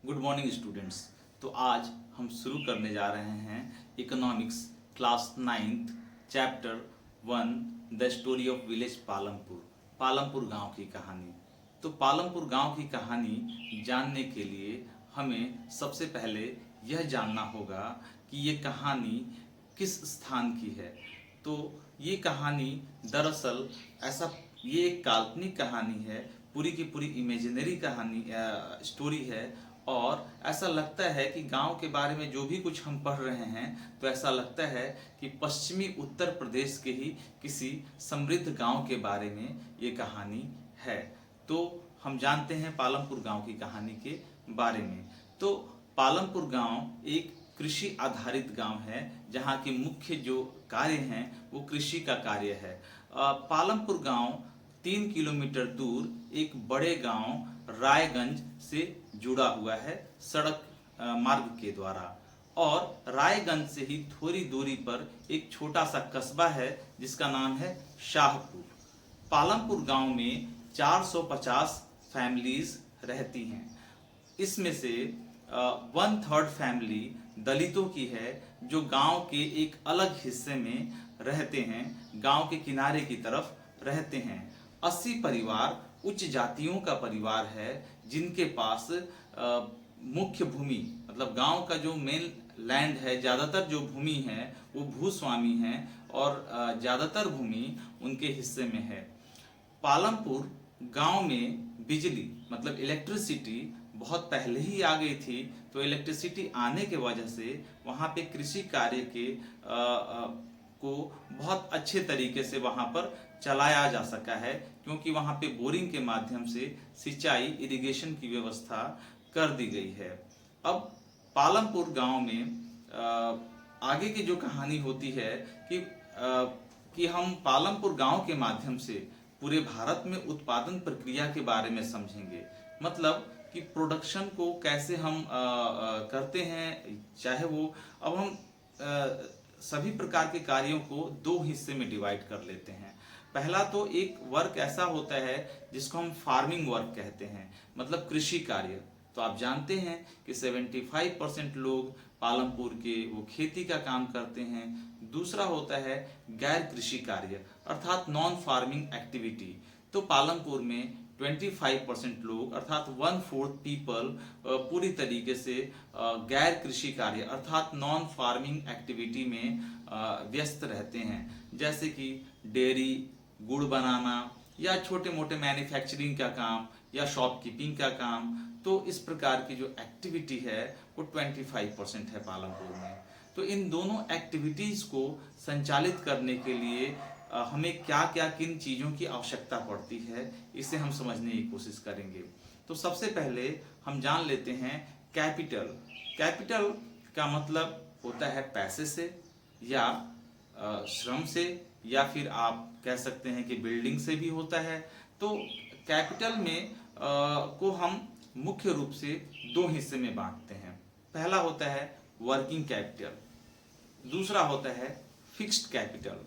Good morning students. तो आज हम शुरू करने जा रहे हैं economics class 9th chapter 1 the story of village Palampur. Palampur गांव की कहानी। तो पालमपुर गांव की कहानी जानने के लिए हमें सबसे पहले यह जानना होगा कि ये कहानी किस स्थान की है। तो ये कहानी दरअसल ये एक काल्पनिक कहानी है, पूरी की पूरी इमेजिनरी कहानी स्टोरी है। और ऐसा लगता है कि गांव के बारे में जो भी कुछ हम पढ़ रहे हैं तो ऐसा लगता है कि पश्चिमी उत्तर प्रदेश के ही किसी समृद्ध गांव के बारे में ये कहानी है। तो हम जानते हैं पालमपुर गांव की कहानी के बारे में। तो पालमपुर गांव एक कृषि आधारित गांव है, जहां के मुख्य जो कार्य हैं वो कृषि का कार्य है। पालमपुर गांव 3 किलोमीटर दूर एक बड़े गांव रायगंज से जुड़ा हुआ है सड़क मार्ग के द्वारा। और रायगंज से ही थोड़ी दूरी पर एक छोटा सा कस्बा है जिसका नाम है शाहपुर। पालमपुर गांव में 450 फैमिलीज रहती हैं। इसमें से 1/3 फैमिली दलितों की है, जो गांव के एक अलग हिस्से में रहते हैं, गांव के किनारे की तरफ रहते हैं। 80 परिवार उच्च जातियों का परिवार है, जिनके पास मुख्य भूमि मतलब गांव का जो मेन लैंड है, ज़्यादातर जो भूमि है वो भूस्वामी हैं और ज़्यादातर भूमि उनके हिस्से में है। पालमपुर गांव में बिजली मतलब इलेक्ट्रिसिटी बहुत पहले ही आ गई थी। तो इलेक्ट्रिसिटी आने के वजह से वहाँ पे कृषि कार्य के को बहुत अच्छे तरीके से वहाँ पर चलाया जा सका है, क्योंकि वहाँ पे बोरिंग के माध्यम से सिंचाई इरिगेशन की व्यवस्था कर दी गई है। अब पालमपुर गांव में आगे की जो कहानी होती है कि हम पालमपुर गांव के माध्यम से पूरे भारत में उत्पादन प्रक्रिया के बारे में समझेंगे। मतलब कि प्रोडक्शन को कैसे हम करते हैं, चाहे वो अब हम सभी प्रकार के कार्यों को 2 हिस्से में डिवाइड कर लेते हैं। पहला तो एक वर्क ऐसा होता है जिसको हम फार्मिंग वर्क कहते हैं, मतलब कृषि कार्य। तो आप जानते हैं कि 75% लोग पालमपुर के वो खेती का काम करते हैं। दूसरा होता है गैर कृषि कार्य अर्थात नॉन फार्मिंग एक्टिविटी। तो पालमपुर में 25% लोग अर्थात 1/4 पीपल पूरी तरीके से गैर कृषि कार्य अर्थात नॉन फार्मिंग एक्टिविटी में व्यस्त रहते हैं, जैसे कि डेयरी, गुड़ बनाना या छोटे मोटे मैन्युफैक्चरिंग का काम या शॉपकीपिंग का काम। तो इस प्रकार की जो एक्टिविटी है वो 25% है पालमपुर में। तो इन दोनों एक्टिविटीज को संचालित करने के लिए हमें क्या क्या किन चीज़ों की आवश्यकता पड़ती है, इसे हम समझने की कोशिश करेंगे। तो सबसे पहले हम जान लेते हैं कैपिटल। कैपिटल का मतलब होता है पैसे से या श्रम से, या फिर आप कह सकते हैं कि बिल्डिंग से भी होता है। तो कैपिटल में को हम मुख्य रूप से 2 हिस्से में बांटते हैं। पहला होता है वर्किंग कैपिटल, दूसरा होता है फिक्स्ड कैपिटल।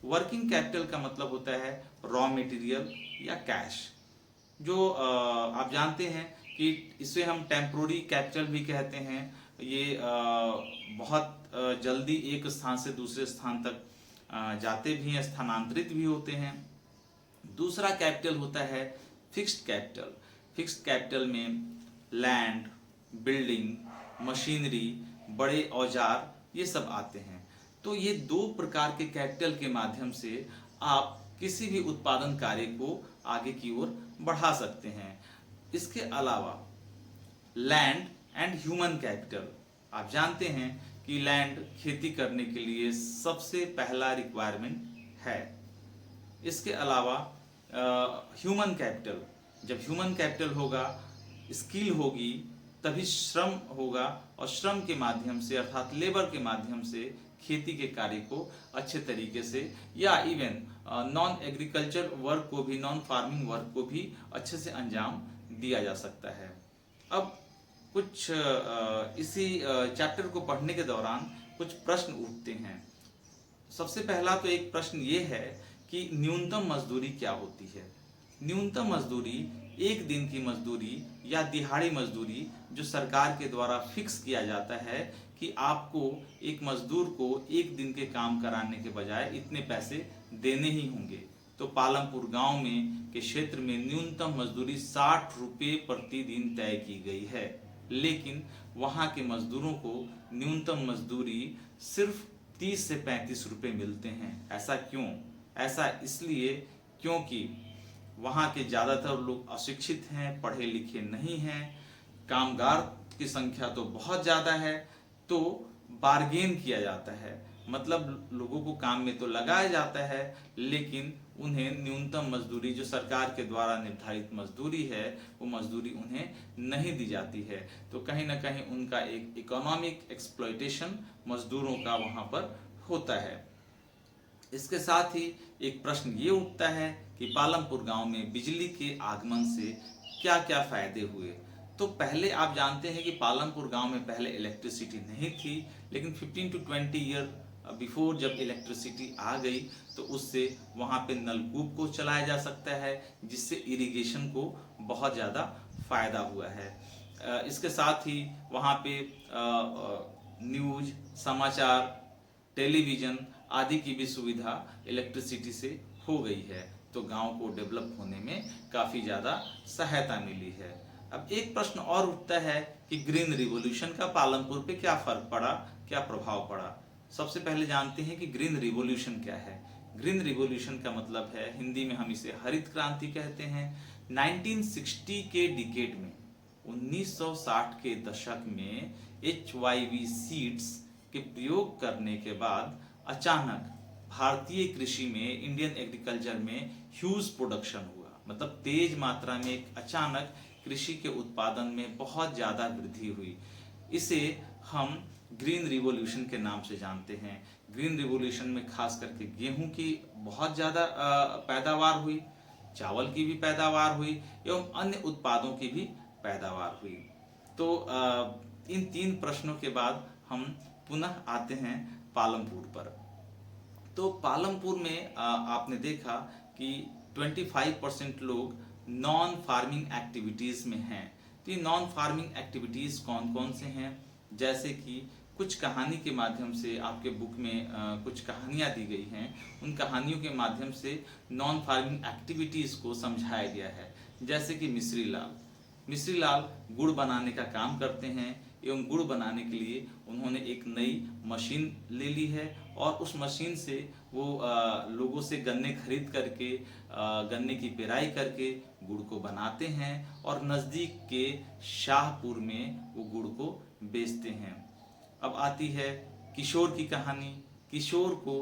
वर्किंग कैपिटल का मतलब होता है रॉ मटेरियल या कैश, जो आप जानते हैं कि इसे हम टेम्पोररी कैपिटल भी कहते हैं। ये बहुत जल्दी एक स्थान से दूसरे स्थान तक जाते भी हैं, स्थानांतरित भी होते हैं। दूसरा कैपिटल होता है फिक्स्ड कैपिटल। फिक्स्ड कैपिटल में लैंड, बिल्डिंग, मशीनरी, बड़े औजार ये सब आते हैं। तो ये 2 प्रकार के कैपिटल के माध्यम से आप किसी भी उत्पादन कार्य को आगे की ओर बढ़ा सकते हैं। इसके अलावा लैंड एंड ह्यूमन कैपिटल, आप जानते हैं कि लैंड खेती करने के लिए सबसे पहला रिक्वायरमेंट है। इसके अलावा ह्यूमन कैपिटल, जब ह्यूमन कैपिटल होगा, स्किल होगी, तभी श्रम होगा, और श्रम के माध्यम से अर्थात लेबर के माध्यम से खेती के कार्य को अच्छे तरीके से या इवन नॉन एग्रीकल्चर वर्क को भी, नॉन फार्मिंग वर्क को भी अच्छे से अंजाम दिया जा सकता है। अब कुछ इसी चैप्टर को पढ़ने के दौरान कुछ प्रश्न उठते हैं। सबसे पहला तो एक प्रश्न ये है कि न्यूनतम मजदूरी क्या होती है। न्यूनतम मजदूरी 1 दिन की मजदूरी या दिहाड़ी मजदूरी जो सरकार के द्वारा फिक्स किया जाता है कि आपको एक मजदूर को एक दिन के काम कराने के बजाय इतने पैसे देने ही होंगे। तो पालमपुर गांव में के क्षेत्र में न्यूनतम मजदूरी 60 रुपये प्रतिदिन तय की गई है, लेकिन वहां के मजदूरों को न्यूनतम मजदूरी सिर्फ 30 से 35 रुपये मिलते हैं। ऐसा क्यों? ऐसा इसलिए क्योंकि वहाँ के ज़्यादातर लोग अशिक्षित हैं, पढ़े लिखे नहीं हैं, कामगार की संख्या तो बहुत ज़्यादा है, तो बार्गेन किया जाता है। मतलब लोगों को काम में तो लगाया जाता है, लेकिन उन्हें न्यूनतम मजदूरी जो सरकार के द्वारा निर्धारित मजदूरी है वो मजदूरी उन्हें नहीं दी जाती है। तो कहीं ना कहीं उनका एक इकोनॉमिक एक्सप्लॉयटेशन मजदूरों का वहाँ पर होता है। इसके साथ ही एक प्रश्न ये उठता है कि पालमपुर गांव में बिजली के आगमन से क्या क्या फायदे हुए। तो पहले आप जानते हैं कि पालमपुर गांव में पहले इलेक्ट्रिसिटी नहीं थी, लेकिन 15 to 20 ईयर बिफोर जब इलेक्ट्रिसिटी आ गई तो उससे वहाँ पे नलकूप को चलाया जा सकता है, जिससे इरिगेशन को बहुत ज़्यादा फायदा हुआ है। इसके साथ ही वहाँ पे न्यूज, समाचार, टेलीविज़न आदि की भी सुविधा इलेक्ट्रिसिटी से हो गई है, तो गांव को डेवलप होने में काफ़ी ज़्यादा सहायता मिली है। अब एक प्रश्न और उठता है कि ग्रीन रिवॉल्यूशन का पालमपुर पे क्या फर्क पड़ा, क्या प्रभाव पड़ा। सबसे पहले जानते हैं कि ग्रीन रिवॉल्यूशन क्या है। ग्रीन रिवॉल्यूशन का मतलब है, हिंदी में हम इसे हरित क्रांति कहते हैं। 1960 के डिकेड में, 1960 के दशक में HYV सीड्स के प्रयोग करने के बाद अचानक भारतीय कृषि में, इंडियन एग्रीकल्चर में ह्यूज प्रोडक्शन हुआ। मतलब तेज मात्रा में एक अचानक कृषि के उत्पादन में बहुत ज़्यादा वृद्धि हुई। इसे हम ग्रीन रिवॉल्यूशन के नाम से जानते हैं। ग्रीन रिवॉल्यूशन में खास करके गेहूं की बहुत ज़्यादा पैदावार हुई, चावल की भी पैदावार हुई एवं अन्य उत्पादों की भी पैदावार हुई। तो इन तीन प्रश्नों के बाद हम पुनः आते हैं पालमपुर पर। तो पालमपुर में आपने देखा कि 25% लोग नॉन फार्मिंग एक्टिविटीज़ में हैं। तो ये नॉन फार्मिंग एक्टिविटीज़ कौन कौन से हैं? जैसे कि कुछ कहानी के माध्यम से आपके बुक में कुछ कहानियाँ दी गई हैं, उन कहानियों के माध्यम से नॉन फार्मिंग एक्टिविटीज़ को समझाया गया है। जैसे कि मिश्री लाल गुड़ बनाने का काम करते हैं एवं गुड़ बनाने के लिए उन्होंने एक नई मशीन ले ली है और उस मशीन से वो लोगों से गन्ने खरीद करके गन्ने की पेराई करके गुड़ को बनाते हैं और नज़दीक के शाहपुर में वो गुड़ को बेचते हैं। अब आती है किशोर की कहानी। किशोर को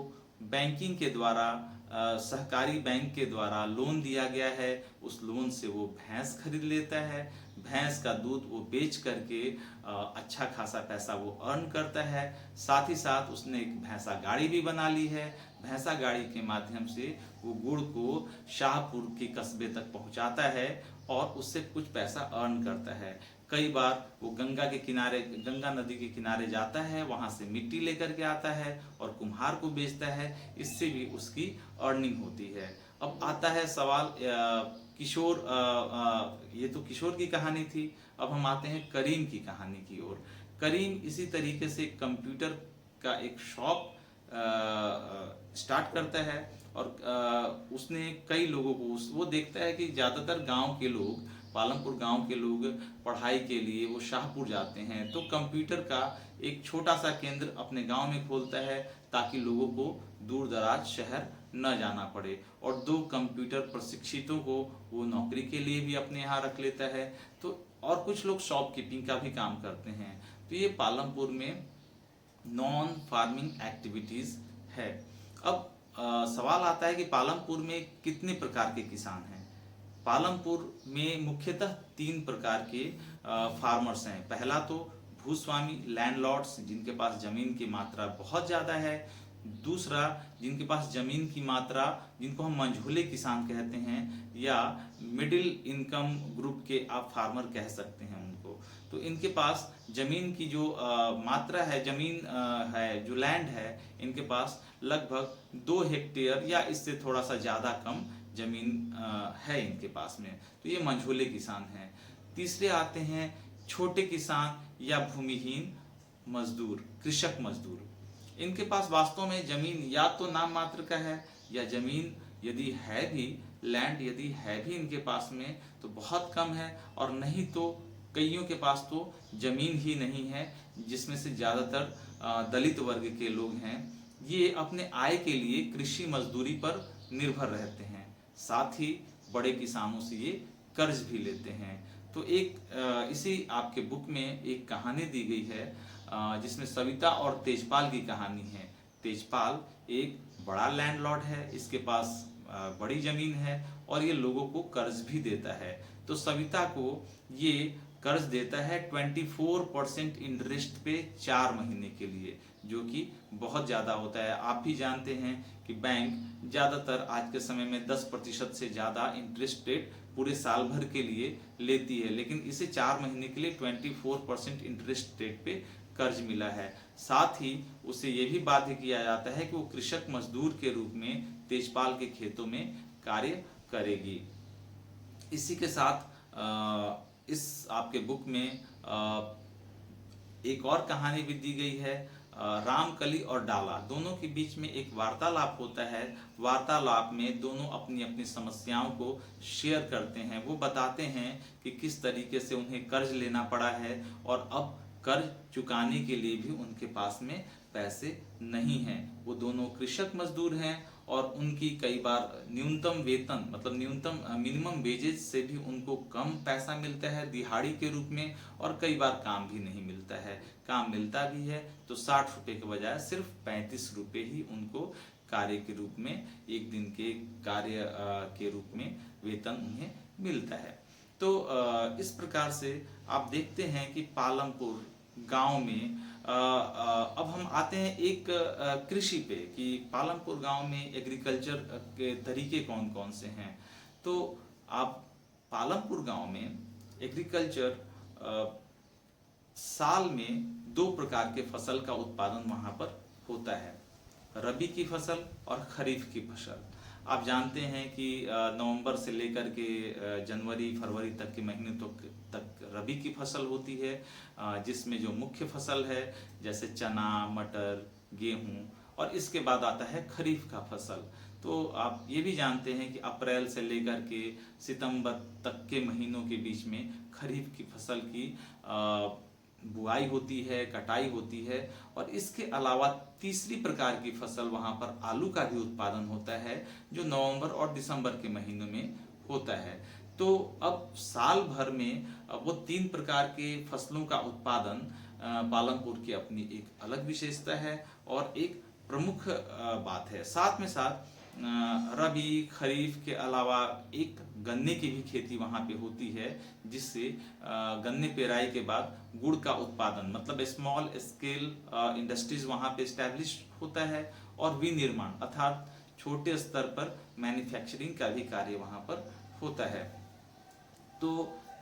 बैंकिंग के द्वारा, सहकारी बैंक के द्वारा लोन दिया गया है। उस लोन से वो भैंस खरीद लेता है। भैंस का दूध वो बेच करके अच्छा खासा पैसा वो अर्न करता है। साथ ही साथ उसने एक भैंसा गाड़ी भी बना ली है। भैंसा गाड़ी के माध्यम से वो गुड़ को शाहपुर के कस्बे तक पहुंचाता है और उससे कुछ पैसा अर्न करता है। कई बार वो गंगा नदी के किनारे जाता है, वहां से मिट्टी लेकर के आता है और कुम्हार को बेचता है। इससे भी उसकी अर्निंग होती है। अब आता है सवाल किशोर, ये तो किशोर की कहानी थी। अब हम आते हैं करीम की कहानी की ओर। करीम इसी तरीके से कंप्यूटर का एक शॉप स्टार्ट करता है और उसने कई लोगों को, वो देखता है कि ज़्यादातर गांव के लोग, पालमपुर गांव के लोग पढ़ाई के लिए वो शाहपुर जाते हैं, तो कंप्यूटर का एक छोटा सा केंद्र अपने गांव में खोलता है ताकि लोगों को दूर दराज शहर न जाना पड़े। और 2 कंप्यूटर प्रशिक्षितों को वो नौकरी के लिए भी अपने यहाँ रख लेता है। तो और कुछ लोग शॉपकीपिंग का भी काम करते हैं। तो ये पालमपुर में नॉन फार्मिंग एक्टिविटीज़ है। अब सवाल आता है कि पालमपुर में कितने प्रकार के किसान हैं। पालमपुर में मुख्यतः 3 प्रकार के फार्मर्स हैं। पहला तो भूस्वामी लैंडलॉर्ड्स, जिनके पास जमीन की मात्रा बहुत ज़्यादा है। दूसरा, जिनके पास जमीन की मात्रा, जिनको हम मंझोले किसान कहते हैं या मिडिल इनकम ग्रुप के आप फार्मर कह सकते हैं उनको। तो इनके पास जमीन की जो मात्रा है, जमीन है, जो लैंड है, इनके पास लगभग 2 हेक्टेयर या इससे थोड़ा सा ज़्यादा कम जमीन है इनके पास में। तो ये मंझोले किसान हैं। तीसरे आते हैं छोटे किसान या भूमिहीन मजदूर, कृषक मजदूर। इनके पास वास्तव में जमीन या तो नाम मात्र का है, या जमीन यदि है भी, लैंड यदि है भी इनके पास में तो बहुत कम है, और नहीं तो कईयों के पास तो जमीन ही नहीं है, जिसमें से ज्यादातर दलित वर्ग के लोग हैं। ये अपने आय के लिए कृषि मजदूरी पर निर्भर रहते हैं, साथ ही बड़े किसानों से ये कर्ज भी लेते हैं। तो एक इसी आपके बुक में एक कहानी दी गई है जिसमें सविता और तेजपाल की कहानी है। तेजपाल एक बड़ा लैंडलॉर्ड है, इसके पास बड़ी जमीन है और ये लोगों को कर्ज भी देता है। तो सविता को ये कर्ज देता है 24% इंटरेस्ट पे 4 महीने के लिए, जो कि बहुत ज़्यादा होता है। आप भी जानते हैं कि बैंक ज़्यादातर आज के समय में 10% से ज़्यादा इंटरेस्ट रेट पूरे साल भर के लिए लेती है, लेकिन इसे 4 महीने के लिए 24% इंटरेस्ट रेट पे कर्ज मिला है। साथ ही उसे ये भी बाध्य किया जाता है कि वो कृषक मजदूर के रूप में तेजपाल के खेतों में कार्य करेगी। इसी के साथ इस आपके बुक में एक और कहानी भी दी गई है। रामकली और डाला दोनों के बीच में एक वार्तालाप होता है। वार्तालाप में दोनों अपनी अपनी समस्याओं को शेयर करते हैं। वो बताते हैं कि किस तरीके से उन्हें कर्ज लेना पड़ा है और अब कर्ज चुकाने के लिए भी उनके पास में पैसे नहीं हैं। वो दोनों कृषक मजदूर हैं और उनकी कई बार न्यूनतम वेतन, मतलब न्यूनतम मिनिमम वेजेज से भी उनको कम पैसा मिलता है दिहाड़ी के रूप में, और कई बार काम भी नहीं मिलता है। काम मिलता भी है तो 60 रुपये के बजाय सिर्फ 35 रुपये ही उनको कार्य के रूप में, एक दिन के कार्य के रूप में वेतन उन्हें मिलता है। तो इस प्रकार से आप देखते हैं कि पालमपुर गांव में अब हम आते हैं एक कृषि पे, कि पालमपुर गांव में एग्रीकल्चर के तरीके कौन कौन से हैं। तो आप पालमपुर गांव में एग्रीकल्चर साल में 2 प्रकार के फसल का उत्पादन वहां पर होता है, रबी की फसल और खरीफ की फसल। आप जानते हैं कि नवंबर से लेकर के जनवरी फरवरी तक के महीने तक रबी की फसल होती है, जिसमें जो मुख्य फसल है जैसे चना, मटर, गेहूं, और इसके बाद आता है खरीफ का फसल। तो आप ये भी जानते हैं कि अप्रैल से लेकर के सितंबर तक के महीनों के बीच में खरीफ की फसल की बुआई होती है, कटाई होती है। और इसके अलावा तीसरी प्रकार की फसल वहां पर आलू का भी उत्पादन होता है, जो नवंबर और दिसंबर के महीनों में होता है। तो अब साल भर में वो 3 प्रकार के फसलों का उत्पादन पालमपुर की अपनी एक अलग विशेषता है और एक प्रमुख बात है। साथ में साथ रबी खरीफ के अलावा एक गन्ने की भी खेती वहां पे होती है, जिससे गन्ने पेराई के बाद गुड़ का उत्पादन, मतलब स्मॉल स्केल इंडस्ट्रीज वहां पे एस्टैब्लिश होता है, और विनिर्माण अर्थात छोटे स्तर पर मैन्युफैक्चरिंग का भी कार्य वहां पर होता है। तो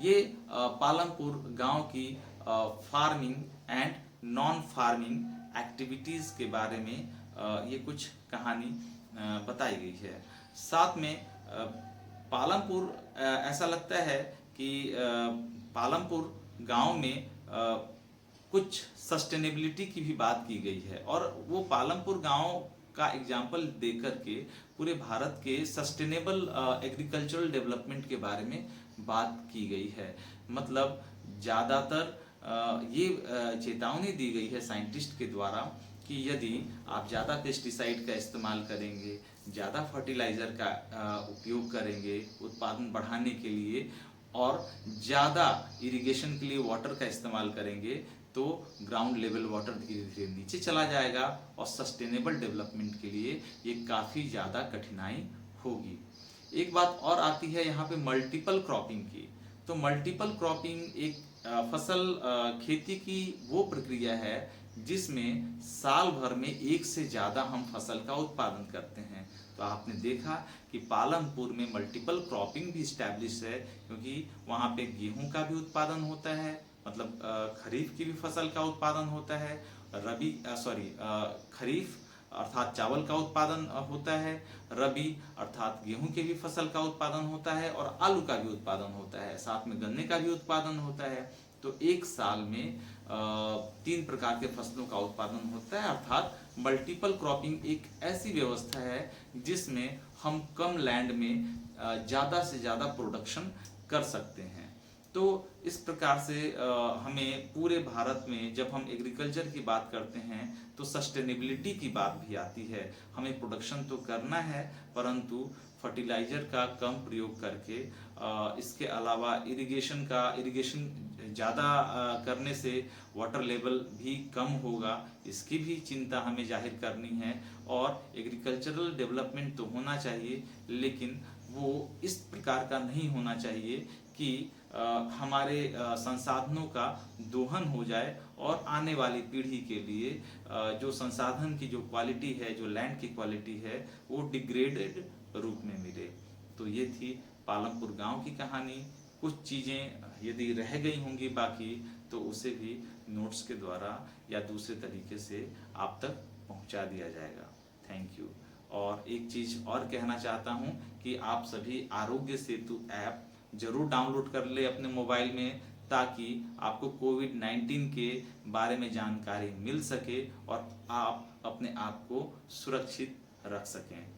ये पालमपुर गांव की farming and non farming activities के बारे में ये कुछ कहानी बताई गई है। साथ में पालमपुर ऐसा लगता है कि पालमपुर गांव में कुछ सस्टेनेबिलिटी की भी बात की गई है, और वो पालमपुर गांव का एग्जाम्पल देकर के पूरे भारत के सस्टेनेबल एग्रीकल्चरल डेवलपमेंट के बारे में बात की गई है। मतलब ज़्यादातर ये चेतावनी दी गई है साइंटिस्ट के द्वारा कि यदि आप ज़्यादा पेस्टिसाइड का इस्तेमाल करेंगे, ज़्यादा फर्टिलाइज़र का उपयोग करेंगे उत्पादन बढ़ाने के लिए, और ज़्यादा इरिगेशन के लिए वाटर का इस्तेमाल करेंगे, तो ग्राउंड लेवल वाटर धीरे धीरे नीचे चला जाएगा और सस्टेनेबल डेवलपमेंट के लिए ये काफ़ी ज़्यादा कठिनाई होगी। एक बात और आती है यहाँ पे मल्टीपल क्रॉपिंग की। तो मल्टीपल क्रॉपिंग एक फसल खेती की वो प्रक्रिया है जिसमें साल भर में एक से ज़्यादा हम फसल का उत्पादन करते हैं। तो आपने देखा कि पालमपुर में मल्टीपल क्रॉपिंग भी स्टैब्लिश है, क्योंकि वहाँ पे गेहूं का भी उत्पादन होता है, मतलब खरीफ की भी फसल का उत्पादन होता है, खरीफ अर्थात चावल का उत्पादन होता है, रबी अर्थात गेहूं के भी फसल का उत्पादन होता है, और आलू का भी उत्पादन होता है, साथ में गन्ने का भी उत्पादन होता है। तो एक साल में 3 प्रकार के फसलों का उत्पादन होता है, अर्थात मल्टीपल क्रॉपिंग एक ऐसी व्यवस्था है जिसमें हम कम लैंड में ज़्यादा से ज़्यादा प्रोडक्शन कर सकते हैं। तो इस प्रकार से हमें पूरे भारत में जब हम एग्रीकल्चर की बात करते हैं तो सस्टेनेबिलिटी की बात भी आती है। हमें प्रोडक्शन तो करना है, परंतु फर्टिलाइजर का कम प्रयोग करके, इसके अलावा इरिगेशन ज़्यादा करने से वाटर लेवल भी कम होगा, इसकी भी चिंता हमें जाहिर करनी है। और एग्रीकल्चरल डेवलपमेंट तो होना चाहिए, लेकिन वो इस प्रकार का नहीं होना चाहिए कि हमारे संसाधनों का दोहन हो जाए और आने वाली पीढ़ी के लिए जो संसाधन की जो क्वालिटी है, जो लैंड की क्वालिटी है, वो डिग्रेडेड रूप में मिले। तो ये थी पालमपुर गांव की कहानी। कुछ चीज़ें यदि रह गई होंगी बाकी, तो उसे भी नोट्स के द्वारा या दूसरे तरीके से आप तक पहुंचा दिया जाएगा। Thank you. और एक चीज़ और कहना चाहता हूं कि आप सभी आरोग्य सेतु ऐप जरूर डाउनलोड कर ले अपने मोबाइल में, ताकि आपको कोविड-19 के बारे में जानकारी मिल सके और आप अपने आप को सुरक्षित रख सकें।